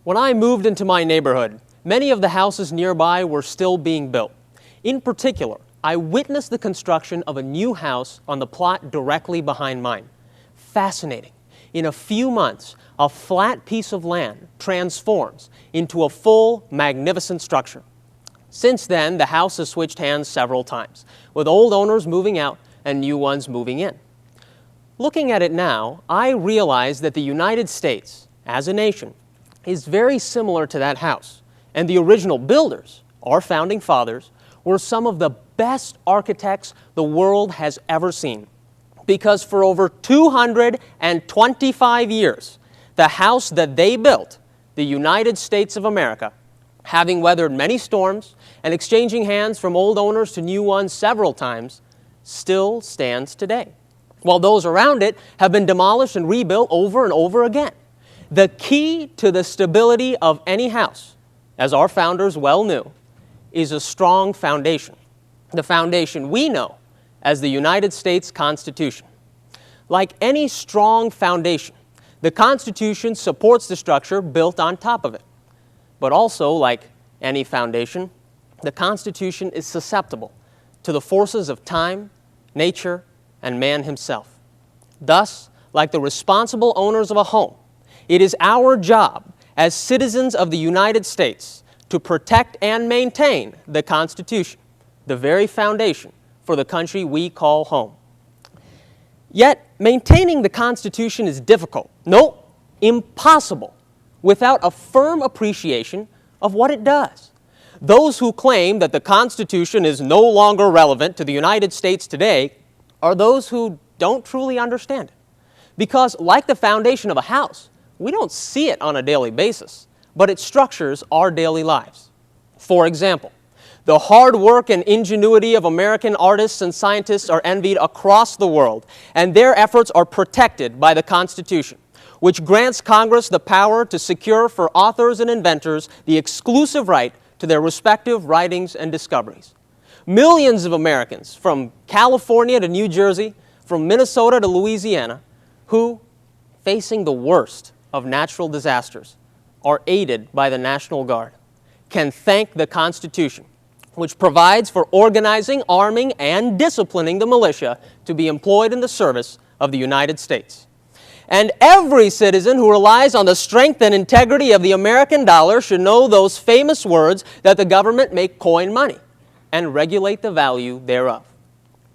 When I moved into my neighborhood, many of the houses nearby were still being built. In particular, I witnessed the construction of a new house on the plot directly behind mine. Fascinating. In a few months, a flat piece of land transforms into a full, magnificent structure. Since then, the house has switched hands several times, with old owners moving out and new ones moving in. Looking at it now, I realize that the United States, as a nation, is very similar to that house, and the original builders, our founding fathers, were some of the best architects the world has ever seen. Because for over 225 years, the house that they built, the United States of America, having weathered many storms and exchanging hands from old owners to new ones several times, still stands today, while those around it have been demolished and rebuilt over and over again. The key to the stability of any house, as our founders well knew, is a strong foundation, the foundation we know as the United States Constitution. Like any strong foundation, the Constitution supports the structure built on top of it. But also, like any foundation, the Constitution is susceptible to the forces of time, nature, and man himself. Thus, like the responsible owners of a home, it is our job as citizens of the United States to protect and maintain the Constitution, the very foundation for the country we call home. Yet, maintaining the Constitution is difficult, no, impossible, without a firm appreciation of what it does. Those who claim that the Constitution is no longer relevant to the United States today are those who don't truly understand it. Because, like the foundation of a house, we don't see it on a daily basis, but it structures our daily lives. For example, the hard work and ingenuity of American artists and scientists are envied across the world, and their efforts are protected by the Constitution, which grants Congress the power to secure for authors and inventors the exclusive right to their respective writings and discoveries. Millions of Americans, from California to New Jersey, from Minnesota to Louisiana, who, facing the worst of natural disasters, are aided by the National Guard, can thank the Constitution, which provides for organizing, arming, and disciplining the militia to be employed in the service of the United States. And every citizen who relies on the strength and integrity of the American dollar should know those famous words that the government may coin money and regulate the value thereof.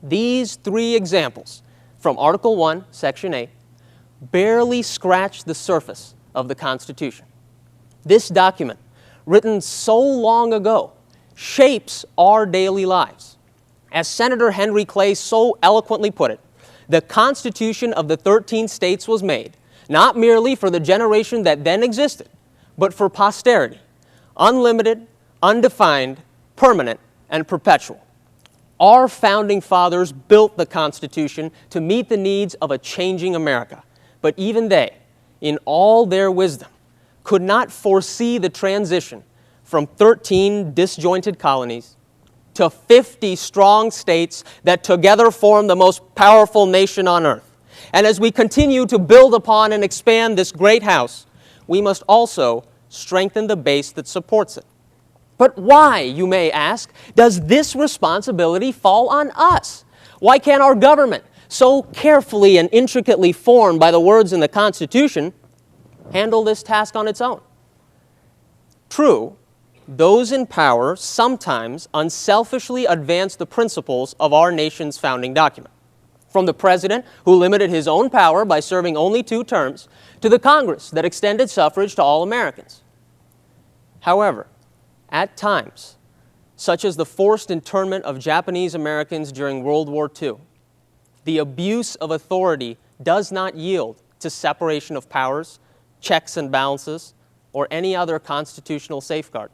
These three examples from Article 1, Section 8, barely scratch the surface of the Constitution. This document, written so long ago, shapes our daily lives. As Senator Henry Clay so eloquently put it, the Constitution of the 13 states was made, not merely for the generation that then existed, but for posterity, unlimited, undefined, permanent, and perpetual. Our founding fathers built the Constitution to meet the needs of a changing America, but even they, in all their wisdom, could not foresee the transition from 13 disjointed colonies to 50 strong states that together form the most powerful nation on earth. And as we continue to build upon and expand this great house, we must also strengthen the base that supports it. But why, you may ask, does this responsibility fall on us? Why can't our government, so carefully and intricately formed by the words in the Constitution, handle this task on its own? True, those in power sometimes unselfishly advance the principles of our nation's founding document. From the president, who limited his own power by serving only 2 terms, to the Congress that extended suffrage to all Americans. However, at times, such as the forced internment of Japanese Americans during World War II, the abuse of authority does not yield to separation of powers, checks and balances, or any other constitutional safeguard.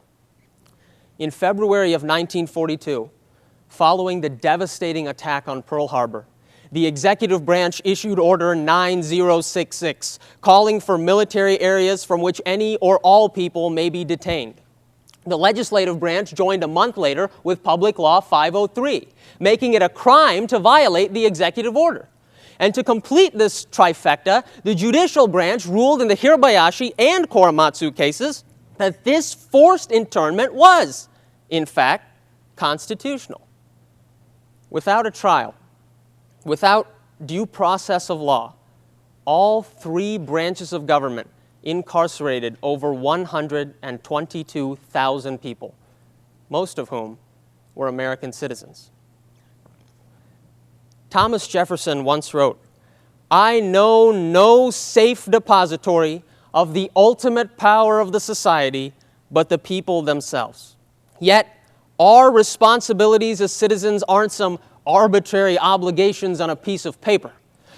In February of 1942, following the devastating attack on Pearl Harbor, the executive branch issued Order 9066, calling for military areas from which any or all people may be detained. The legislative branch joined a month later with Public Law 503, making it a crime to violate the executive order. And to complete this trifecta, the judicial branch ruled in the Hirabayashi and Korematsu cases that this forced internment was, in fact, constitutional. Without a trial, without due process of law, all three branches of government incarcerated over 122,000 people, most of whom were American citizens. Thomas Jefferson once wrote, "I know no safe depository of the ultimate power of the society but the people themselves." Yet, our responsibilities as citizens aren't some arbitrary obligations on a piece of paper.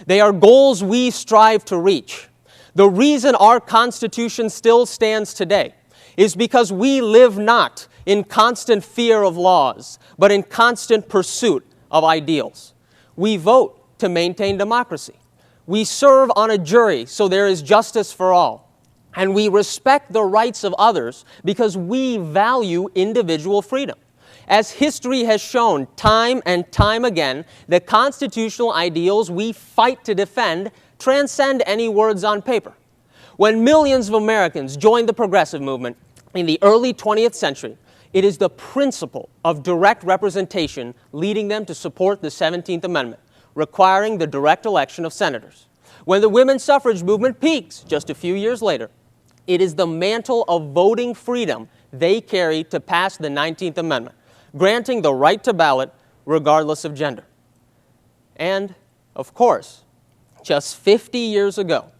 They are goals we strive to reach. The reason our Constitution still stands today is because we live not in constant fear of laws, but in constant pursuit of ideals. We vote to maintain democracy. We serve on a jury so there is justice for all. And we respect the rights of others because we value individual freedom. As history has shown time and time again, the constitutional ideals we fight to defend transcend any words on paper. When millions of Americans joined the progressive movement in the early 20th century, it is the principle of direct representation leading them to support the 17th Amendment, requiring the direct election of senators. When the women's suffrage movement peaks just a few years later, it is the mantle of voting freedom they carry to pass the 19th Amendment, granting the right to ballot regardless of gender. And, of course, just 50 years ago,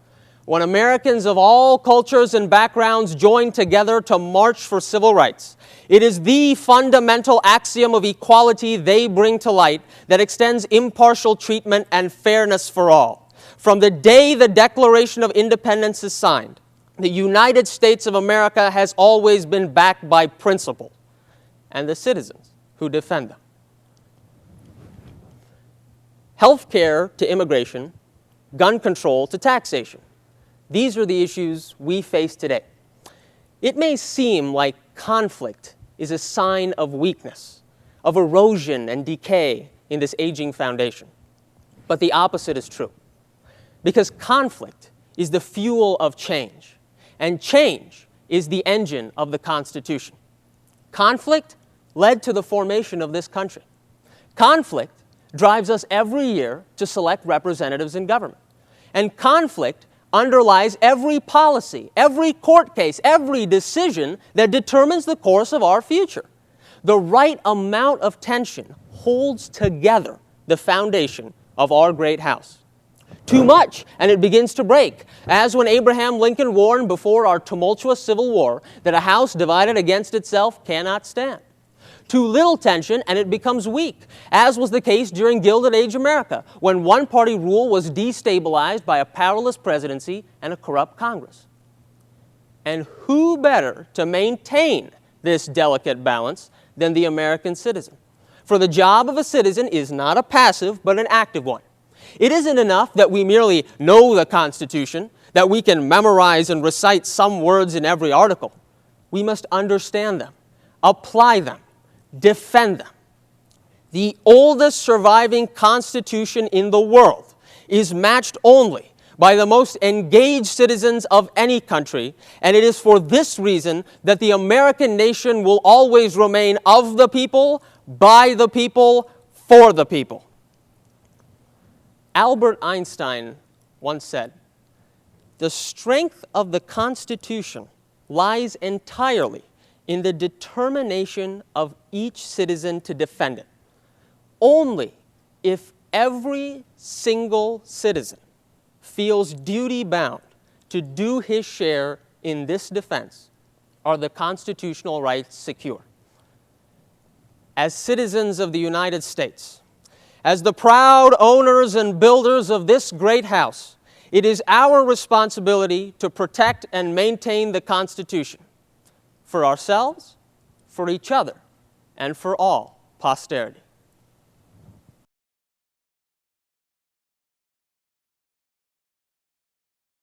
when Americans of all cultures and backgrounds joined together to march for civil rights, it is the fundamental axiom of equality they bring to light that extends impartial treatment and fairness for all. From the day the Declaration of Independence is signed, the United States of America has always been backed by principle and the citizens who defend them. Health care to immigration, gun control to taxation. These are the issues we face today. It may seem like conflict is a sign of weakness, of erosion and decay in this aging foundation. But the opposite is true. Because conflict is the fuel of change, and change is the engine of the Constitution. Conflict led to the formation of this country. Conflict drives us every year to select representatives in government. And conflict underlies every policy, every court case, every decision that determines the course of our future. The right amount of tension holds together the foundation of our great house. Too much, and it begins to break, as when Abraham Lincoln warned before our tumultuous Civil War that a house divided against itself cannot stand. Too little tension, and it becomes weak, as was the case during Gilded Age America, when one-party rule was destabilized by a powerless presidency and a corrupt Congress. And who better to maintain this delicate balance than the American citizen? For the job of a citizen is not a passive, but an active one. It isn't enough that we merely know the Constitution, that we can memorize and recite some words in every article. We must understand them, apply them, defend them. The oldest surviving constitution in the world is matched only by the most engaged citizens of any country, and it is for this reason that the American nation will always remain of the people, by the people, for the people. Albert Einstein once said, "The strength of the Constitution lies entirely in the determination of each citizen to defend it. Only if every single citizen feels duty-bound to do his share in this defense are the constitutional rights secure." As citizens of the United States, as the proud owners and builders of this great house, it is our responsibility to protect and maintain the Constitution for ourselves, for each other, and for all posterity.